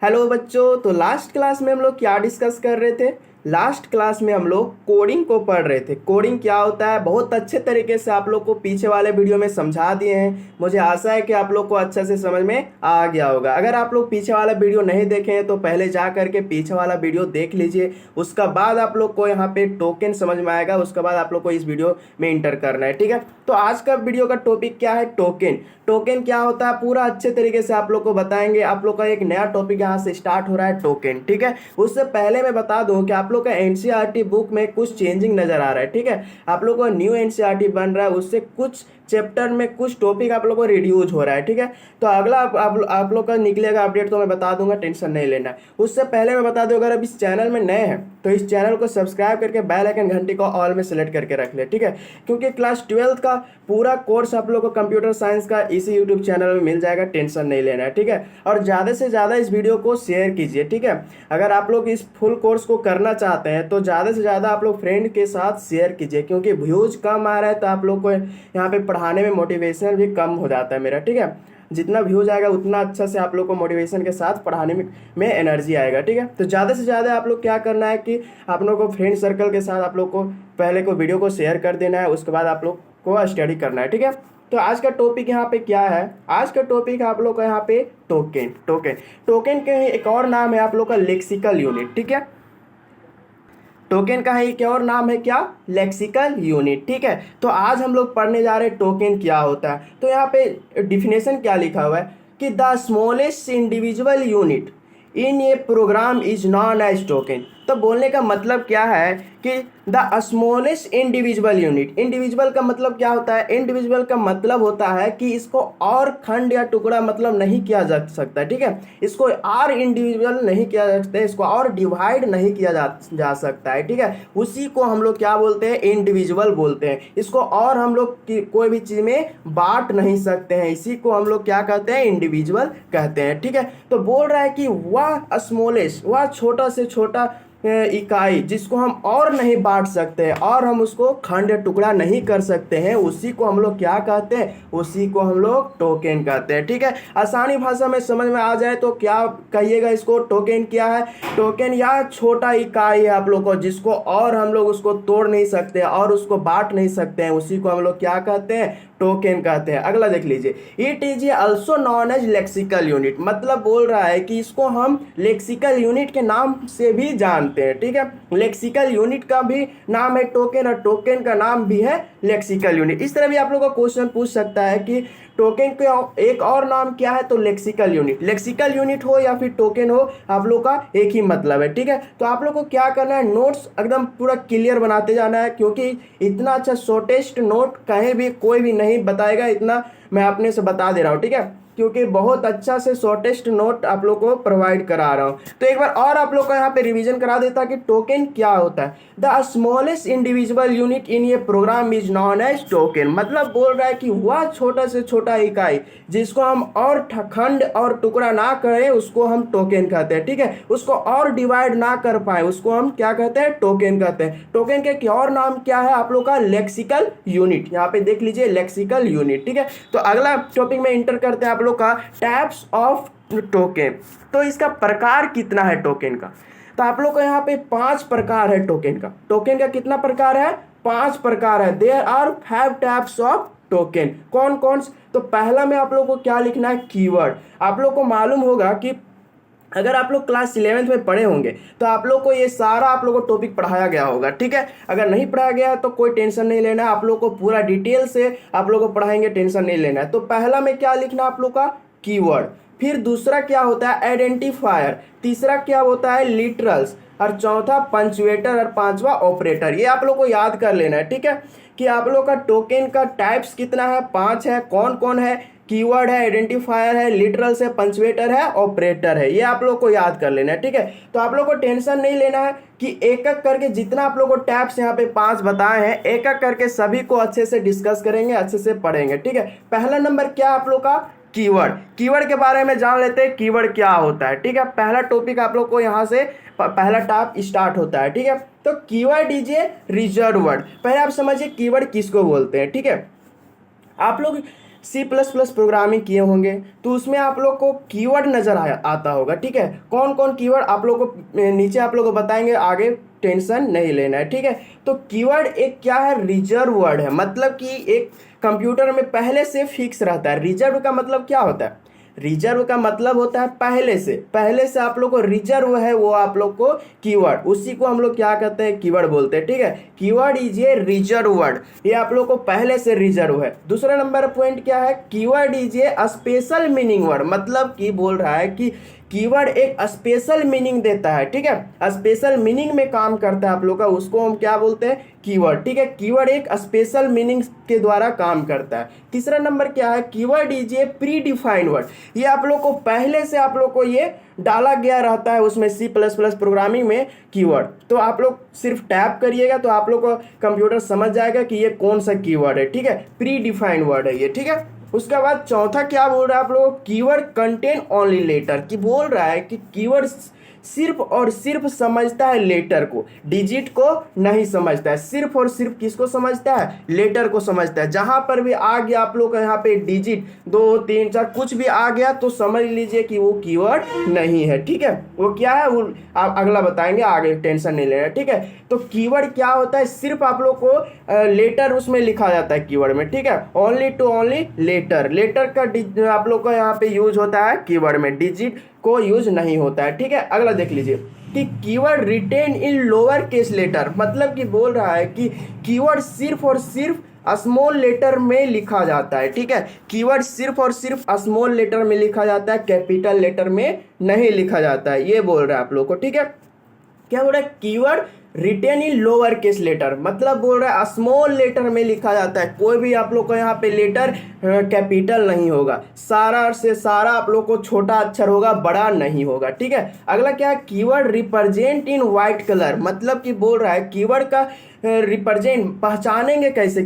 Hello बच्चों। तो last class में हम लोग क्या डिस्कस कर रहे थे? लास्ट क्लास में हम लोग कोडिंग को पढ़ रहे थे। कोडिंग क्या होता है बहुत अच्छे तरीके से आप लोग को पीछे वाले वीडियो में समझा दिए हैं। मुझे आशा है कि आप लोग को अच्छे से समझ में आ गया होगा। अगर आप लोग पीछे वाला वीडियो नहीं देखे हैं तो पहले जा करके पीछे वाला वीडियो देख लीजिए। उसका बाद आप लोग को यहाँ पे टोकन समझ में आएगा। उसके बाद आप लोग को इस वीडियो में इंटर करना है, ठीक है। तो आज का वीडियो का टॉपिक क्या है? टोकन। टोकन क्या होता है पूरा अच्छे तरीके से आप लोग को बताएंगे। आप लोग का एक नया टॉपिक यहाँ से स्टार्ट हो रहा है, टोकन, ठीक है। उससे पहले मैं बता दूं कि आप लोग का एनसीईआरटी बुक में कुछ चेंजिंग नजर आ रहा है, ठीक है। आप लोग का न्यू एनसीईआरटी बन रहा है, उससे कुछ चैप्टर में कुछ टॉपिक आप लोग को रिड्यूज हो रहा है, ठीक है। तो अगला आप लोग का निकलेगा अपडेट तो मैं बता दूंगा, टेंशन नहीं लेना है। उससे पहले मैं बता दूं अगर अब इस चैनल में नए हैं तो इस चैनल को सब्सक्राइब करके बेल आइकन घंटी को ऑल में सेलेक्ट करके रख ले, ठीक है। क्योंकि क्लास 12th का पूरा कोर्स आप लोग को कंप्यूटर साइंस का इसी यूट्यूब चैनल में मिल जाएगा, टेंशन नहीं लेना है, ठीक है। और ज़्यादा से ज़्यादा इस वीडियो को शेयर कीजिए, ठीक है। अगर आप लोग इस फुल कोर्स को करना चाहते हैं तो ज़्यादा से ज़्यादा आप लोग फ्रेंड के साथ शेयर कीजिए, क्योंकि व्यूज कम आ रहा है तो आप लोग को यहाँ पे पढ़ाने में मोटिवेशन भी कम हो जाता है मेरा, ठीक है। जितना व्यूज आएगा उतना अच्छा से आप लोग को मोटिवेशन के साथ पढ़ाने में एनर्जी आएगा, ठीक है। तो ज़्यादा से ज़्यादा आप लोग क्या करना है कि आप लोग को फ्रेंड सर्कल के साथ आप लोग को पहले को वीडियो को शेयर कर देना है, उसके बाद आप लोग को स्टडी करना है, ठीक है। तो आज का टॉपिक यहाँ पे क्या है? आज का टॉपिक आप लोग का यहाँ पे टोकन। टोकन टोकन के एक और नाम है आप लोग का लेक्सिकल यूनिट, ठीक है। टोकन का एक और नाम है क्या? लेक्सिकल यूनिट, ठीक है। तो आज हम लोग पढ़ने जा रहे हैं टोकन क्या होता है। तो यहाँ पे डिफिनेशन क्या लिखा हुआ है कि the smallest individual unit in a program is known as token. तो बोलने का मतलब क्या है कि the smallest individual unit. Individual का मतलब क्या होता है? इंडिविजुअल का मतलब होता है कि इसको और खंड या टुकड़ा मतलब नहीं किया जा सकता, ठीक है। इसको और इंडिविजुअल नहीं किया जा सकता है, इसको और डिवाइड नहीं किया जा सकता है, ठीक है। उसी को हम लोग क्या बोलते हैं? इंडिविजुअल बोलते हैं। इसको और हम लोग कोई भी चीज़ में बांट नहीं सकते हैं, इसी को हम लोग क्या कहते हैं? इंडिविजुअल कहते हैं, ठीक है। तो बोल रहा है कि वह स्मॉलेस्ट, वह छोटा से छोटा इकाई जिसको हम और नहीं बांट सकते और हम उसको खंड टुकड़ा नहीं कर सकते हैं, उसी को हम लोग क्या कहते हैं? उसी को हम लोग टोकन कहते हैं, ठीक है। आसानी भाषा में समझ में आ जाए तो क्या कहिएगा इसको? टोकन क्या है? टोकन या छोटा इकाई है आप लोग को जिसको और हम लोग उसको तोड़ नहीं सकते और उसको बांट नहीं सकते हैं, उसी को हम लोग क्या कहते हैं? टोकन कहते हैं। अगला देख लीजिए, it is also known as lexical unit. मतलब बोल रहा है कि इसको हम लेक्सिकल यूनिट के नाम से भी जानते हैं, ठीक है। लेक्सिकल यूनिट का भी नाम है टोकन और टोकन का नाम भी है लेक्सिकल यूनिट। इस तरह भी आप लोग का क्वेश्चन पूछ सकता है कि टोकन का एक और नाम क्या है? तो लेक्सिकल यूनिट। लेक्सिकल यूनिट हो या फिर टोकन हो, आप लोग का एक ही मतलब है, ठीक है। तो आप लोग को क्या करना है? नोट्स एकदम पूरा क्लियर बनाते जाना है, क्योंकि इतना अच्छा शॉर्टेस्ट नोट कहीं भी कोई भी नहीं बताएगा, इतना मैं अपने से बता दे रहा हूँ, ठीक है। क्योंकि बहुत अच्छा से शॉर्टेस्ट नोट आप लोग को प्रोवाइड करा रहा हूँ। तो एक बार और आप लोग को यहाँ पे रिवीजन करा देता कि टोकन क्या होता है। The smallest individual unit in a program is known as token. मतलब बोल रहा है कि वह छोटा से छोटा इकाई जिसको हम और खंड और टुकड़ा ना करें उसको हम टोकन कहते हैं, ठीक है। उसको और डिवाइड ना कर पाए उसको हम क्या कहते हैं? टोकन कहते हैं। टोकन के एक और नाम क्या है आप लोग का? Lexical unit. यहाँ पे देख लीजिए, लेक्सिकल यूनिट, ठीक है। तो अगला टॉपिक में इंटर करते हैं आप लोग का टाइप्स ऑफ टोकन। तो इसका प्रकार कितना है टोकन का? तो आप लोग को यहाँ पे 5 प्रकार है टोकन का। टोकन का कितना प्रकार है? 5 प्रकार है। There are 5 types of token. कौन कौन? तो पहला में आप लोग को क्या लिखना है? कीवर्ड। आप लोग को मालूम होगा कि अगर आप लोग क्लास 11th में पढ़े होंगे तो आप लोग को ये सारा आप लोग को टॉपिक पढ़ाया गया होगा, ठीक है। अगर नहीं पढ़ाया गया तो कोई टेंशन नहीं लेना है, आप लोग को पूरा डिटेल से आप लोग को पढ़ाएंगे, टेंशन नहीं लेना है। तो पहला में क्या लिखना आप लोग का? कीवर्ड। फिर दूसरा क्या होता है? आइडेंटिफायर। तीसरा क्या होता है? लिटरल्स। और चौथा पंक्चुएटर और पांचवा ऑपरेटर। ये आप लोग को याद कर लेना है, ठीक है, कि आप लोग का टोकन का टाइप्स कितना है? 5 है। कौन कौन है? कीवर्ड है, आइडेंटिफायर है, लिटरल्स है, पंक्चुएटर है, ऑपरेटर है। ये आप लोग को याद कर लेना है, ठीक है। तो आप लोग को टेंशन नहीं लेना है कि एक एक करके जितना आप लोग को टैब्स यहाँ पे 5 बताए हैं, एक एक करके सभी को अच्छे से डिस्कस करेंगे, अच्छे से पढ़ेंगे, ठीक है। पहला नंबर क्या आप लोग का? कीवर्ड। कीवर्ड के बारे में जान लेते हैं, कीवर्ड क्या होता है, ठीक है। पहला टॉपिक आप लोग को यहाँ से पहला टॉप स्टार्ट होता है, ठीक है। तो keyword is a reserve word. पहले आप समझिए कीवर्ड किसको बोलते हैं, ठीक है। आप लोग सी प्लस प्लस प्रोग्रामिंग किए होंगे तो उसमें आप लोग को कीवर्ड नज़र आता होगा, ठीक है। कौन कौन कीवर्ड आप लोग को नीचे आप लोग को बताएंगे, आगे टेंशन नहीं लेना है, ठीक है। तो कीवर्ड एक क्या है, रिजर्व वर्ड है, मतलब कि एक कंप्यूटर में पहले से फिक्स रहता है। रिजर्व का मतलब क्या होता है, रिजर्व का मतलब होता है पहले से आप लोग को रिजर्व है वो आप लोग को कीवर्ड, उसी को हम लोग क्या कहते हैं, कीवर्ड बोलते हैं, ठीक है। Keyword is a reserve word, ये आप लोग को पहले से रिजर्व है। दूसरा नंबर पॉइंट क्या है, keyword is a special meaning word, मतलब कि बोल रहा है कि कीवर्ड एक स्पेशल मीनिंग देता है, ठीक है। स्पेशल मीनिंग में काम करता है आप लोग का, उसको हम क्या बोलते हैं, कीवर्ड, ठीक है। कीवर्ड एक स्पेशल मीनिंग के द्वारा काम करता है। तीसरा नंबर क्या है, keyword is a pre defined word, ये आप लोग को पहले से आप लोग को ये डाला गया रहता है उसमें सी प्लस प्लस प्रोग्रामिंग में कीवर्ड। तो आप लोग सिर्फ टैप करिएगा तो आप लोग को कंप्यूटर समझ जाएगा कि ये कौन सा कीवर्ड है, ठीक है। प्री डिफाइंड वर्ड है ये, ठीक है। उसके बाद चौथा क्या बोल रहा है आप लोग, कीवर्ड कंटेन ओनली लेटर, कि बोल रहा है कि कीवर्ड सिर्फ और सिर्फ समझता है लेटर को, डिजिट को नहीं समझता है, सिर्फ और सिर्फ किसको समझता है, लेटर को समझता है। जहां पर भी आ गया आप लोग का यहाँ पे डिजिट 2 3 4 कुछ भी आ गया तो समझ लीजिए कि वो कीवर्ड नहीं है, ठीक है। वो क्या है वो आप अगला बताएंगे, आगे टेंशन नहीं लेना, ठीक है। तो कीवर्ड क्या होता है, सिर्फ आप लोग को लेटर उसमें लिखा जाता है कीवर्ड में, ठीक है। ओनली टू ओनली लेटर का आप लोग का यहाँ पे यूज होता है कीवर्ड में, डिजिट को यूज नहीं होता है, ठीक है। अगला देख लीजिए कि keyword written in lower case letter, मतलब कि बोल रहा है कि कीवर्ड सिर्फ और सिर्फ स्मॉल लेटर में लिखा जाता है, ठीक है। कीवर्ड सिर्फ और सिर्फ स्मॉल लेटर में लिखा जाता है, कैपिटल लेटर में नहीं लिखा जाता है, ये बोल रहा है आप लोग को, ठीक है। क्या बोल रहा है, keyword written in lower case letter, मतलब बोल रहा है स्मॉल लेटर में लिखा जाता है, कोई भी आप लोग को यहाँ पे लेटर कैपिटल नहीं होगा, सारा से सारा आप लोग को छोटा अक्षर होगा, बड़ा नहीं होगा, ठीक है। अगला क्या है, keyword represent in white colour, मतलब कि बोल रहा है कीवर्ड का रिप्रेजेंट, पहचानेंगे कैसे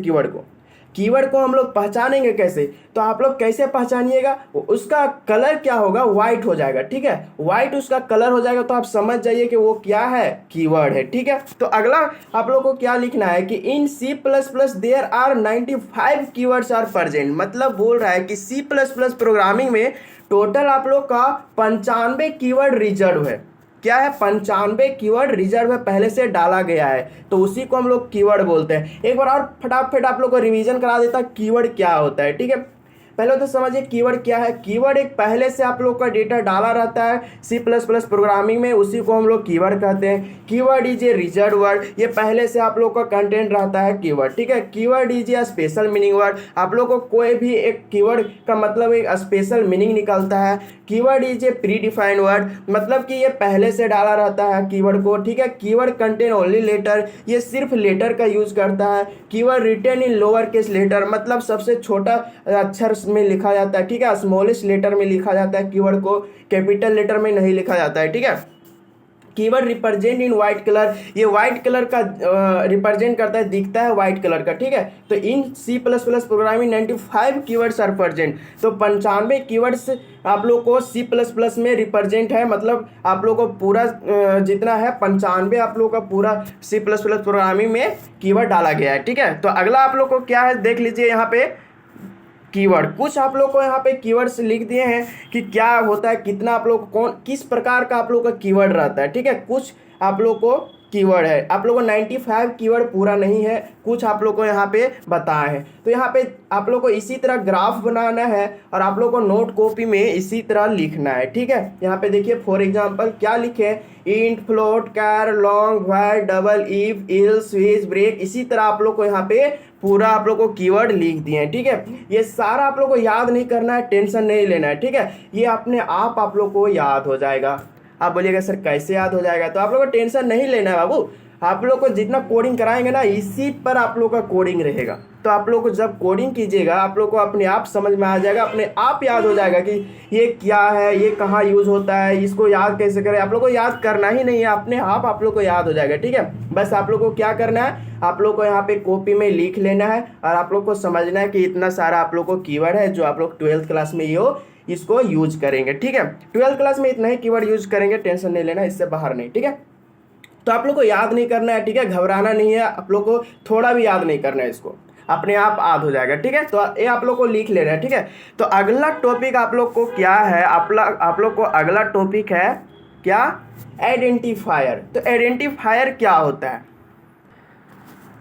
कीवर्ड को हम लोग पहचानेंगे कैसे, तो आप लोग कैसे पहचानिएगा, उसका कलर क्या होगा, व्हाइट हो जाएगा, ठीक है। व्हाइट उसका कलर हो जाएगा तो आप समझ जाइए कि वो क्या है, कीवर्ड है, ठीक है। तो अगला आप लोग को क्या लिखना है कि in C plus plus there are 95 keywords are present, मतलब बोल रहा है कि सी प्लस प्लस प्रोग्रामिंग में टोटल आप लोग का 95 कीवर्ड रिजर्व है, क्या है, 95 कीवर्ड रिजर्व है, पहले से डाला गया है, तो उसी को हम लोग कीवर्ड बोलते हैं। एक बार और फटाफट आप लोग को रिवीजन करा देता कीवर्ड क्या होता है, ठीक है। पहले तो समझिए कीवर्ड क्या है, कीवर्ड एक पहले से आप लोग का डेटा डाला रहता है सी प्लस प्लस प्रोग्रामिंग में, उसी को हम लोग कीवर्ड कहते हैं। Keyword is a reserve word, ये पहले से आप लोग का कंटेंट रहता है कीवर्ड, ठीक है। Keyword is a special meaning word, आप लोग को कोई भी एक कीवर्ड का मतलब एक स्पेशल मीनिंग निकलता है। Keyword is a pre defined word, मतलब कि ये पहले से डाला रहता है कीवर्ड को, ठीक है। कीवर्ड कंटेन ओनली लेटर, ये सिर्फ लेटर का यूज करता है। Keyword written in lower case letter, मतलब सबसे छोटा अक्षर में लिखा जाता है, ठीक है, स्मॉलेस्ट लेटर में लिखा जाता है कीवर्ड को, कैपिटल लेटर में नहीं लिखा जाता है, ठीक है। Keyword represent in white colour, ये व्हाइट कलर का रिप्रेजेंट करता है, दिखता है व्हाइट कलर का, ठीक है। तो in C plus plus programming 95 keywords are present, तो 95 कीवर्ड्स आप लोग को सी प्लस प्लस में रिप्रेजेंट है, मतलब आप लोग को पूरा जितना है 95 आप लोग का पूरा सी प्लस प्लस प्रोग्रामिंग में कीवर्ड डाला गया है, ठीक है। तो अगला आप लोग को क्या है, देख लीजिए यहाँ पे कीवर्ड, कुछ आप लोग को यहाँ पे कीवर्ड्स लिख दिए हैं कि क्या होता है, कितना आप लोग को कौन किस प्रकार का आप लोग का कीवर्ड रहता है, ठीक है। कुछ आप लोग को कीवर्ड है, आप लोग को 95 कीवर्ड पूरा नहीं है, कुछ आप लोग को यहाँ पे बताए हैं। तो यहाँ पे आप लोग को इसी तरह ग्राफ बनाना है और आप लोग को नोट कॉपी में इसी तरह लिखना है, ठीक है। यहाँ पे देखिए फॉर एग्जांपल क्या लिखे, int, float, char, long, void, double, if, else, switch, break, इसी तरह आप लोग को यहाँ पे पूरा आप लोग को कीवर्ड लिख दिए हैं, ठीक है। ये सारा आप लोग को याद नहीं करना है, टेंशन नहीं लेना है, ठीक है। ये अपने आप लोग को याद हो जाएगा। आप बोलिएगा सर कैसे याद हो जाएगा, तो आप लोग को टेंशन नहीं लेना है बाबू, आप लोग को जितना कोडिंग कराएंगे ना इसी पर आप लोग का कोडिंग रहेगा, तो आप लोग को जब कोडिंग कीजिएगा आप लोग को अपने आप समझ में आ जाएगा, अपने आप याद हो जाएगा कि ये क्या है, ये कहाँ यूज़ होता है, इसको याद कैसे करें। आप लोग को याद करना ही नहीं है, अपने आप लोग को याद हो जाएगा, ठीक है। बस आप लोग को क्या करना है, आप लोग को यहाँ पे कॉपी में लिख लेना है और आप लोग को समझना है कि इतना सारा आप लोग को कीवर्ड है जो आप लोग 12th क्लास में इसको यूज करेंगे, ठीक है। 12th क्लास में इतना ही कीवर्ड यूज करेंगे, टेंशन नहीं लेना, इससे बाहर नहीं, ठीक है। तो आप लोग को याद नहीं करना है, ठीक है, घबराना नहीं है, आप लोग को थोड़ा भी याद नहीं करना है इसको। अपने आप आद हो जाएगा। ठीक है, तो ये आप लोग को लिख लेना है। ठीक है, तो अगला टॉपिक आप लोग को क्या है, आप लोग को अगला टॉपिक है क्या, आइडेंटिफायर। तो आइडेंटिफायर क्या होता है,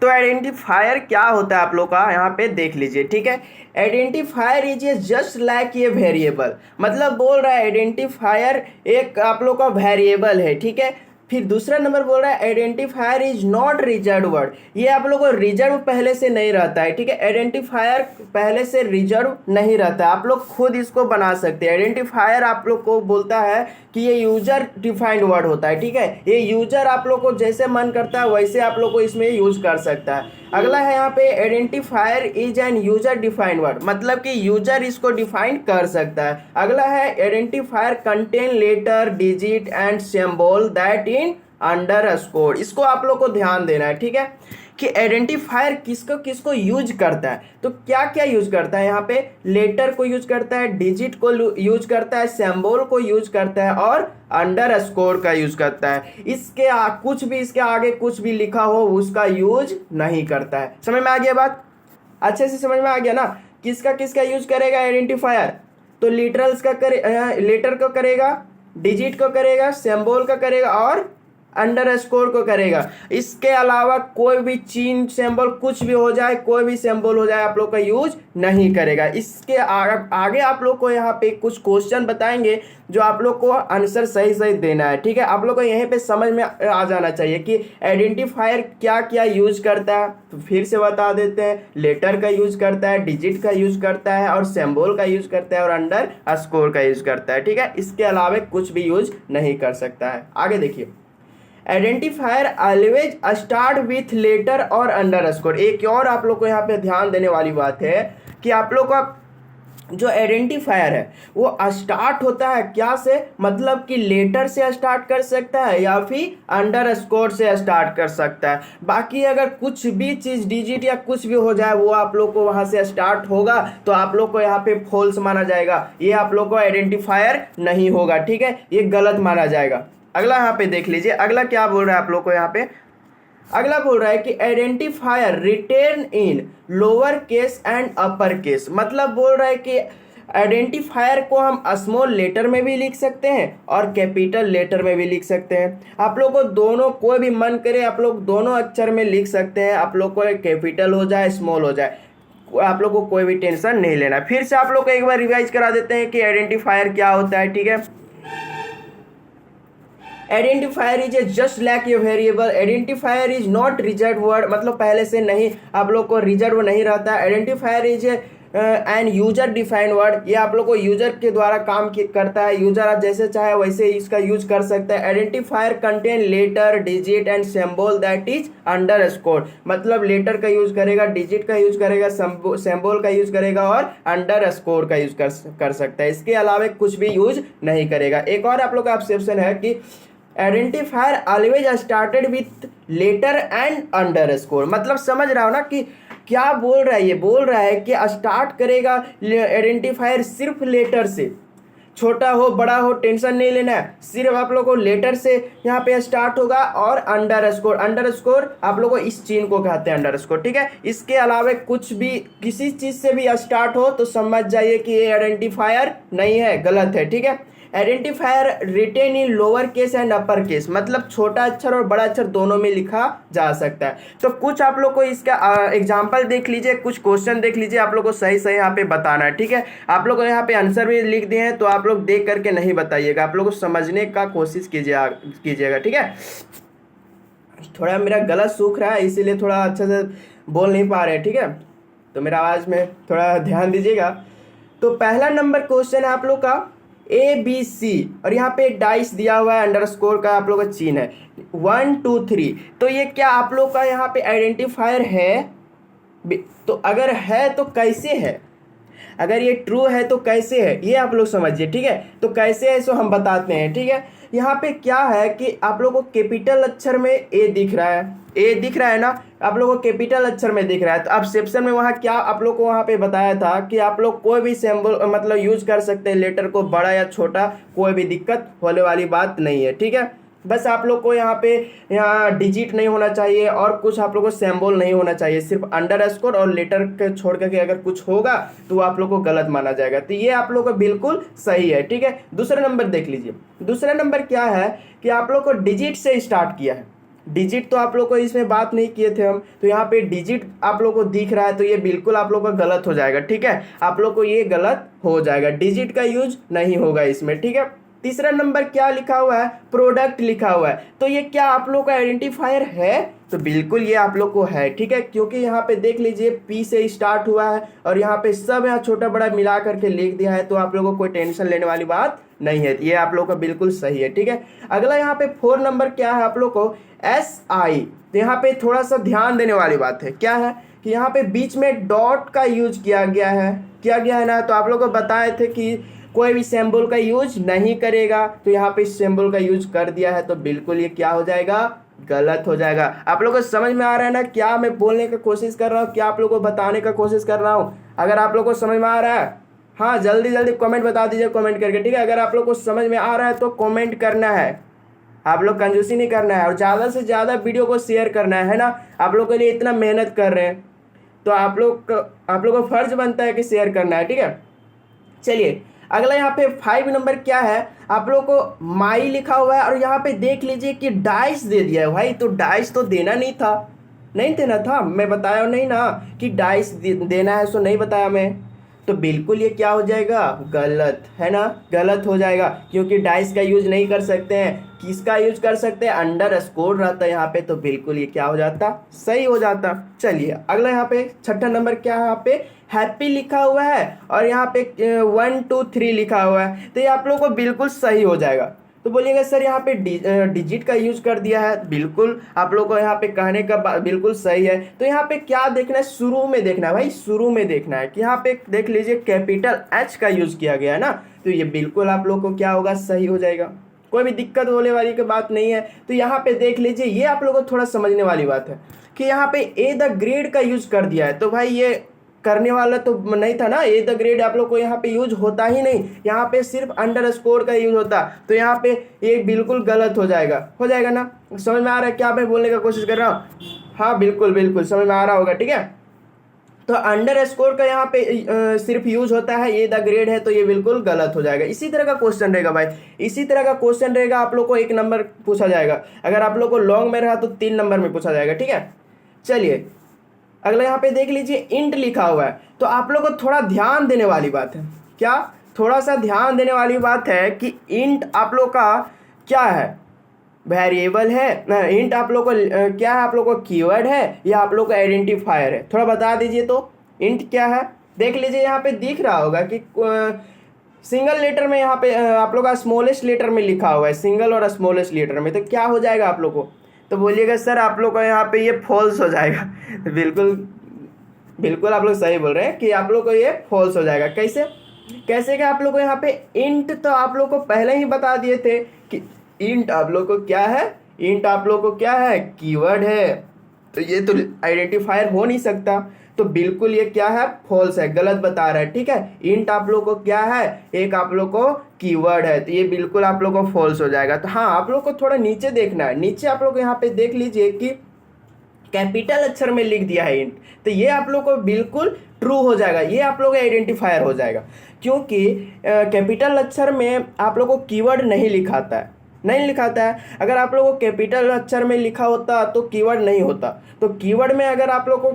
तो आइडेंटिफायर क्या होता है आप लोग का यहाँ पे देख लीजिए। ठीक है, identifier is a just like ये वेरिएबल, मतलब बोल रहा है आइडेंटिफायर एक आप लोग का वेरिएबल है। ठीक है, फिर दूसरा नंबर बोल रहा है identifier is not reserve word, ये आप लोग को रिजर्व पहले से नहीं रहता है। ठीक है, आइडेंटिफायर पहले से रिजर्व नहीं रहता है, आप लोग खुद इसको बना सकते हैं। आइडेंटिफायर आप लोग को बोलता है कि ये यूजर डिफाइंड वर्ड होता है। ठीक है, ये यूजर आप लोग को जैसे मन करता है वैसे आप लोग को इसमें यूज कर सकता है। अगला है यहाँ पे identifier is an user defined word, मतलब कि यूजर इसको डिफाइन कर सकता है। अगला है identifier contain letter digit and symbol that in underscore, इसको आप लोग को ध्यान देना है। ठीक है, कि आइडेंटिफायर किसको किसको यूज करता है, तो क्या क्या यूज करता है, यहाँ पे लेटर को यूज करता है, डिजिट को यूज करता है, सिंबल को यूज करता है और अंडरस्कोर का यूज करता है। इसके कुछ भी इसके आगे कुछ भी लिखा हो उसका यूज नहीं करता है। समझ में आ गया बात, अच्छे से समझ में आ गया ना, किसका किसका यूज करेगा आइडेंटिफायर, तो लिटरल्स का लेटर को करेगा, डिजिट को करेगा, सिंबल का करेगा और अंडरस्कोर को करेगा। इसके अलावा कोई भी चिन्ह सिंबल कुछ भी हो जाए, कोई भी सिंबल हो जाए आप लोग का यूज नहीं करेगा। इसके आगे आप लोग को यहाँ पे कुछ क्वेश्चन बताएंगे जो आप लोग को आंसर सही सही देना है। ठीक है, आप लोग को यहीं पे समझ में आ जाना चाहिए कि आइडेंटिफायर क्या क्या यूज करता है। तो फिर से बता देते हैं, लेटर का यूज करता है, डिजिट का यूज करता है और सिंबल का यूज करता है और अंडरस्कोर का यूज करता है। ठीक है, इसके अलावा कुछ भी यूज नहीं कर सकता है। आगे देखिए, identifier always start with letter और अंडरस्कोर। एक और आप लोग को यहाँ पे ध्यान देने वाली बात है कि आप लोग का जो आइडेंटिफायर है वो स्टार्ट होता है क्या से, मतलब कि लेटर से स्टार्ट कर सकता है या फिर अंडरस्कोर से स्टार्ट कर सकता है। बाकी अगर कुछ भी चीज़ डिजिट या कुछ भी हो जाए वो आप लोग को वहाँ से स्टार्ट होगा तो आप लोग को यहाँ पे फॉल्स माना जाएगा, ये आप लोग को आइडेंटिफायर नहीं होगा। ठीक है, ये गलत माना जाएगा। अगला यहाँ पे देख लीजिए, अगला क्या बोल रहा है आप लोग को यहाँ पे, अगला बोल रहा है कि identifier written in lower case and upper case, मतलब बोल रहा है कि आइडेंटिफायर को हम स्मॉल लेटर में भी लिख सकते हैं और कैपिटल लेटर में भी लिख सकते हैं। आप लोग को दोनों कोई भी मन करे आप लोग दोनों अक्षर में लिख सकते हैं, आप लोग को कैपिटल हो जाए स्मॉल हो जाए, आप लोग को कोई भी टेंशन नहीं लेना। फिर से आप लोग को एक बार रिवाइज करा देते हैं कि आइडेंटिफायर क्या होता है। ठीक है, identifier is a just like a variable, identifier is not reserve word, मतलब पहले से नहीं आप लोग को रिजर्व नहीं रहता। Identifier is an user defined word, ये आप लोग को यूजर के द्वारा काम करता है, यूजर आप जैसे चाहे वैसे इसका यूज कर सकता है। Identifier contain letter digit and symbol that is underscore, मतलब लेटर का यूज करेगा, डिजिट का यूज करेगा, सिंबल का यूज करेगा और अंडरस्कोर का यूज कर सकता है। इसके अलावा कुछ भी यूज नहीं करेगा। एक और आप लोग का ऑप्शन है कि identifier always started with letter and underscore, मतलब समझ रहा हो ना कि क्या बोल रहा है, ये बोल रहा है कि स्टार्ट करेगा आइडेंटिफायर सिर्फ लेटर से, छोटा हो बड़ा हो टेंशन नहीं लेना है, सिर्फ आप लोग को लेटर से यहाँ पे स्टार्ट होगा और अंडरस्कोर, अंडरस्कोर आप लोग को इस चिन्ह को कहते हैं अंडरस्कोर। ठीक है, इसके अलावा कुछ भी किसी चीज से भी स्टार्ट हो तो समझ जाइए कि ये आइडेंटिफायर नहीं है, गलत है। ठीक है, identifier written in lower case and upper case, मतलब छोटा अक्षर और बड़ा अक्षर दोनों में लिखा जा सकता है। तो कुछ आप लोग को इसका एग्जांपल देख लीजिए, कुछ क्वेश्चन देख लीजिए, आप लोग को सही सही यहाँ पे बताना है। ठीक है, आप लोग को यहाँ पे आंसर भी लिख दिए हैं तो आप लोग देख करके नहीं बताइएगा, आप लोग को समझने का कोशिश कीजिएगा। ठीक है, थोड़ा मेरा गला सूख रहा है इसीलिए थोड़ा अच्छे से बोल नहीं पा रहे हैं। ठीक है, तो मेरा आवाज़ में थोड़ा ध्यान दीजिएगा। तो पहला नंबर क्वेश्चन है आप लोग का ABC और यहाँ पे डाइस दिया हुआ है, अंडरस्कोर का आप लोग का चिन्ह है 1 2 3, तो ये क्या आप लोग का यहाँ पे आइडेंटिफायर है? तो अगर है तो कैसे है, अगर ये ट्रू है तो कैसे है ये आप लोग समझिए। ठीक है, तो कैसे है सो हम बताते हैं। ठीक है, यहाँ पे क्या है कि आप लोग को कैपिटल अक्षर में ए दिख रहा है, ए दिख रहा है ना, आप लोग को कैपिटल अक्षर में दिख रहा है। तो अब सेक्शन में वहाँ क्या आप लोग को वहाँ पे बताया था कि आप लोग कोई भी सिंबल मतलब यूज कर सकते हैं, लेटर को बड़ा या छोटा, कोई भी दिक्कत होने वाली बात नहीं है। ठीक है, बस आप लोग को यहाँ डिजिट नहीं होना चाहिए और कुछ आप लोग को सिंबल नहीं होना चाहिए, सिर्फ अंडरस्कोर और लेटर के छोड़ करके अगर कुछ होगा तो आप लोग को गलत माना जाएगा। तो ये आप लोग को बिल्कुल सही है, ठीक है। दूसरा नंबर देख लीजिए। दूसरा नंबर क्या है कि आप लोग को डिजिट से स्टार्ट किया है। डिजिट तो आप लोग को इसमें बात नहीं किए थे हम, तो यहाँ पे डिजिट आप लोग को दिख रहा है, तो ये बिल्कुल आप लोग का गलत हो जाएगा, ठीक है। आप लोग को ये गलत हो जाएगा, डिजिट का यूज नहीं होगा इसमें, ठीक है। तीसरा नंबर क्या लिखा हुआ है, प्रोडक्ट लिखा हुआ है, तो ये क्या आप लोग का आइडेंटिफायर है? तो बिल्कुल ये आप लोग को है, ठीक है, क्योंकि यहाँ पे देख लीजिए पी से स्टार्ट हुआ है और यहाँ पे सब यहाँ छोटा बड़ा मिला करके लिख दिया है, तो आप लोगों को कोई टेंशन लेने वाली बात नहीं है, ये आप लोग का बिल्कुल सही है, ठीक है। अगला यहाँ पे 4 नंबर क्या है आप लोग को, SI। तो यहाँ पे थोड़ा सा ध्यान देने वाली बात है, क्या है कि यहाँ पे बीच में डॉट का यूज किया गया है ना, तो आप लोग को बताए थे कि कोई भी सिंबल का यूज नहीं करेगा, तो यहाँ पे सिंबल का यूज कर दिया है, तो बिल्कुल ये क्या हो जाएगा, गलत हो जाएगा। आप लोग को समझ में आ रहा है ना क्या मैं बोलने का कोशिश कर रहा हूँ, क्या आप लोग को बताने का कोशिश कर रहा हूँ? अगर आप लोग को समझ में आ रहा है, हाँ जल्दी जल्दी कमेंट बता दीजिए, कमेंट करके, ठीक है। अगर आप लोग को समझ में आ रहा है तो कमेंट करना है, आप लोग कंजूसी नहीं करना है और ज़्यादा से ज़्यादा वीडियो को शेयर करना है ना। आप लोग के लिए इतना मेहनत कर रहे हैं तो आप लोग को फर्ज बनता है कि शेयर करना है, ठीक है। चलिए अगला यहाँ पे 5 नंबर क्या है, आप लोग को माई लिखा हुआ है और यहाँ पे देख लीजिए कि डाइस दे दिया है भाई, तो डाइस तो देना नहीं देना था, मैं बताया नहीं ना कि डाइस देना है, सो नहीं बताया मैं, तो बिल्कुल ये क्या हो जाएगा, गलत है ना, गलत हो जाएगा, क्योंकि डाइस का यूज नहीं कर सकते हैं, किसका यूज कर सकते हैं, अंडरस्कोर रहता है यहाँ पे, तो बिल्कुल ये क्या हो जाता, सही हो जाता। चलिए अगला यहाँ पे 6ठा नंबर क्या है, यहाँ पे हैप्पी लिखा हुआ है और यहाँ पे 1 2 3 लिखा हुआ है, तो ये आप लोग को बिल्कुल सही हो जाएगा। तो बोलिएगा सर यहाँ पे डिजिट का यूज कर दिया है, बिल्कुल आप लोग को यहाँ पे कहने का बिल्कुल सही है। तो यहाँ पे क्या देखना है, शुरू में देखना है भाई, शुरू में देखना है कि यहाँ पे देख लीजिए कैपिटल H का यूज किया गया है ना, तो ये बिल्कुल आप लोग को क्या होगा, सही हो जाएगा, कोई भी दिक्कत होने वाली की बात नहीं है। तो यहाँ पे देख लीजिए, ये आप लोग को थोड़ा समझने वाली बात है कि यहाँ पे ए द ग्रेड का यूज कर दिया है, तो भाई ये करने वाला तो नहीं था ना, ए द ग्रेड आप लोग को यहाँ पे यूज होता ही नहीं, यहाँ पे सिर्फ अंडरस्कोर का यूज होता, तो यहाँ पे ये बिल्कुल गलत हो जाएगा ना। समझ में आ रहा है क्या मैं बोलने का कोशिश कर रहा हूँ? हाँ बिल्कुल समझ में आ रहा होगा, ठीक है। तो अंडरस्कोर का यहाँ पे सिर्फ यूज होता है, ए द ग्रेड है, तो ये बिल्कुल गलत हो जाएगा। इसी तरह का क्वेश्चन रहेगा भाई, इसी तरह का क्वेश्चन रहेगा, आप लोग को 1 नंबर पूछा जाएगा, अगर आप लोग को लॉन्ग में रहा तो 3 नंबर में पूछा जाएगा, ठीक है। चलिए अगला यहाँ पे देख लीजिए इंट लिखा हुआ है, तो आप लोग को थोड़ा ध्यान देने वाली बात है, क्या थोड़ा सा ध्यान देने वाली बात है कि इंट आप लोग का क्या है, वेरिएबल है, इंट आप लोग को क्या है, आप लोग को कीवर्ड है या आप लोग को आइडेंटिफायर है, थोड़ा बता दीजिए। तो इंट क्या है, देख लीजिए यहाँ पे दिख रहा होगा कि सिंगल लेटर में यहाँ पे आप लोग का स्मॉलेस्ट लेटर में लिखा हुआ है, सिंगल और स्मॉलेस्ट लेटर में, तो क्या हो जाएगा आप लोग को, तो बोलिएगा सर आप लोग का यहाँ पे ये फॉल्स हो जाएगा। बिल्कुल आप लोग सही बोल रहे हैं कि आप लोग को ये फॉल्स हो जाएगा। कैसे कि आप लोग को यहाँ पे इंट तो आप लोग को पहले ही बता दिए थे कि इंट आप लोग को क्या है, इंट आप लोग को क्या है, कीवर्ड है, तो ये तो आइडेंटिफायर हो नहीं सकता, तो बिल्कुल ये क्या है, फॉल्स है, गलत बता रहा है, ठीक है। इंट आप लोग को क्या है, एक आप लोग को कीवर्ड है, तो ये बिल्कुल आप लोग को फॉल्स हो जाएगा। तो हाँ आप लोग को थोड़ा नीचे देखना है, नीचे आप लोग यहाँ पे देख लीजिए कि कैपिटल अक्षर में लिख दिया है इंट, तो ये आप लोग को बिल्कुल ट्रू हो जाएगा, ये आप लोग का आइडेंटिफायर हो जाएगा, क्योंकि कैपिटल अक्षर में आप लोग को कीवर्ड नहीं लिखाता है। अगर आप लोगों को कैपिटल अक्षर में लिखा होता तो कीवर्ड नहीं होता, तो कीवर्ड में अगर आप लोग को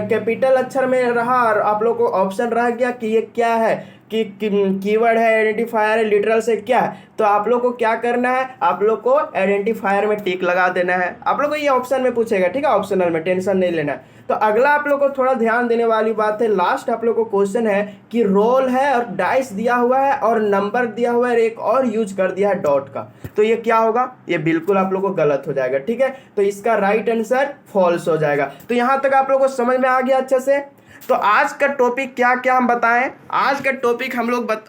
कैपिटल अक्षर में रहा और आप लोग को ऑप्शन रह गया कि ये क्या है, कि कीवर्ड है, आइडेंटिफायर है, लिटरल से क्या है, तो आप लोग को क्या करना है, आप लोग को आइडेंटिफायर में टिक लगा देना है। आप लोग को ये ऑप्शन में पूछेगा, ठीक है, ऑप्शनल में, टेंशन नहीं लेना है। तो अगला आप लोग को थोड़ा ध्यान देने वाली बात है, लास्ट आप लोग को क्वेश्चन है कि रोल है और डाइस दिया हुआ है और नंबर दिया हुआ है, एक और यूज कर दिया है डॉट का, तो ये क्या होगा, ये बिल्कुल आप लोग को गलत हो जाएगा, ठीक है। तो इसका राइट आंसर फॉल्स हो जाएगा। तो यहाँ तक आप लोग को समझ में आ गया अच्छे से। तो आज का टॉपिक क्या क्या हम बताएं, आज का टॉपिक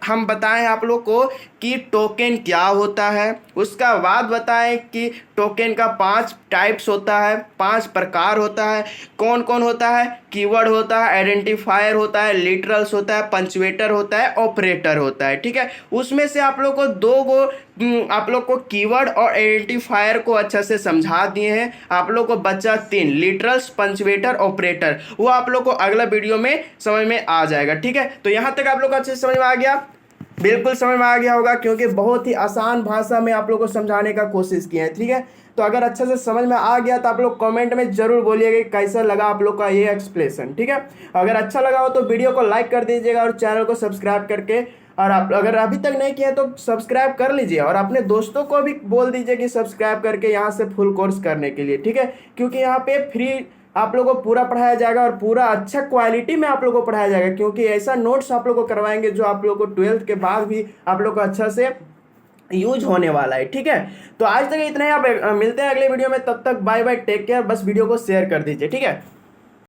हम बताएं आप लोग को कि टोकन क्या होता है, उसका बाद बताएं कि टोकन का 5 टाइप्स होता है, 5 प्रकार होता है। कौन कौन होता है? कीवर्ड होता है, आइडेंटिफायर होता है, लिटरल्स होता है, पंचुएटर होता है, ऑपरेटर होता है। ठीक है, उसमें से आप लोग को आप लोग को कीवर्ड और आइडेंटिफायर को अच्छा से समझा दिए हैं। आप लोग को बचा 3, लिटरल्स, पंचुएटर, ऑपरेटर। वो आप लोग को अगला वीडियो में समझ में आ जाएगा। ठीक है, तो यहाँ तक आप लोग को अच्छे से समझ में आ गया? बिल्कुल समझ में आ गया होगा, क्योंकि बहुत ही आसान भाषा में आप लोग को समझाने का कोशिश किया है। ठीक है, तो अगर अच्छे से समझ में आ गया तो आप लोग कमेंट में जरूर बोलिएगा कि कैसा लगा आप लोग का ये एक्सप्लेनेशन। ठीक है, अगर अच्छा लगा हो तो वीडियो को लाइक कर दीजिएगा और चैनल को सब्सक्राइब करके, और आप अगर अभी तक नहीं किया तो सब्सक्राइब कर लीजिए और अपने दोस्तों को भी बोल दीजिए कि सब्सक्राइब करके यहाँ से फुल कोर्स करने के लिए। ठीक है, क्योंकि यहाँ पे फ्री आप लोगों को पूरा पढ़ाया जाएगा और पूरा अच्छा क्वालिटी में आप लोगों को पढ़ाया जाएगा, क्योंकि ऐसा नोट्स आप लोगों को करवाएंगे जो आप लोगों को 12th के बाद भी आप लोग को अच्छा से यूज होने वाला है। ठीक है, तो आज तक इतना ही। आप मिलते हैं अगले वीडियो में, तब तक बाय बाय, टेक केयर। बस वीडियो को शेयर कर दीजिए। ठीक है।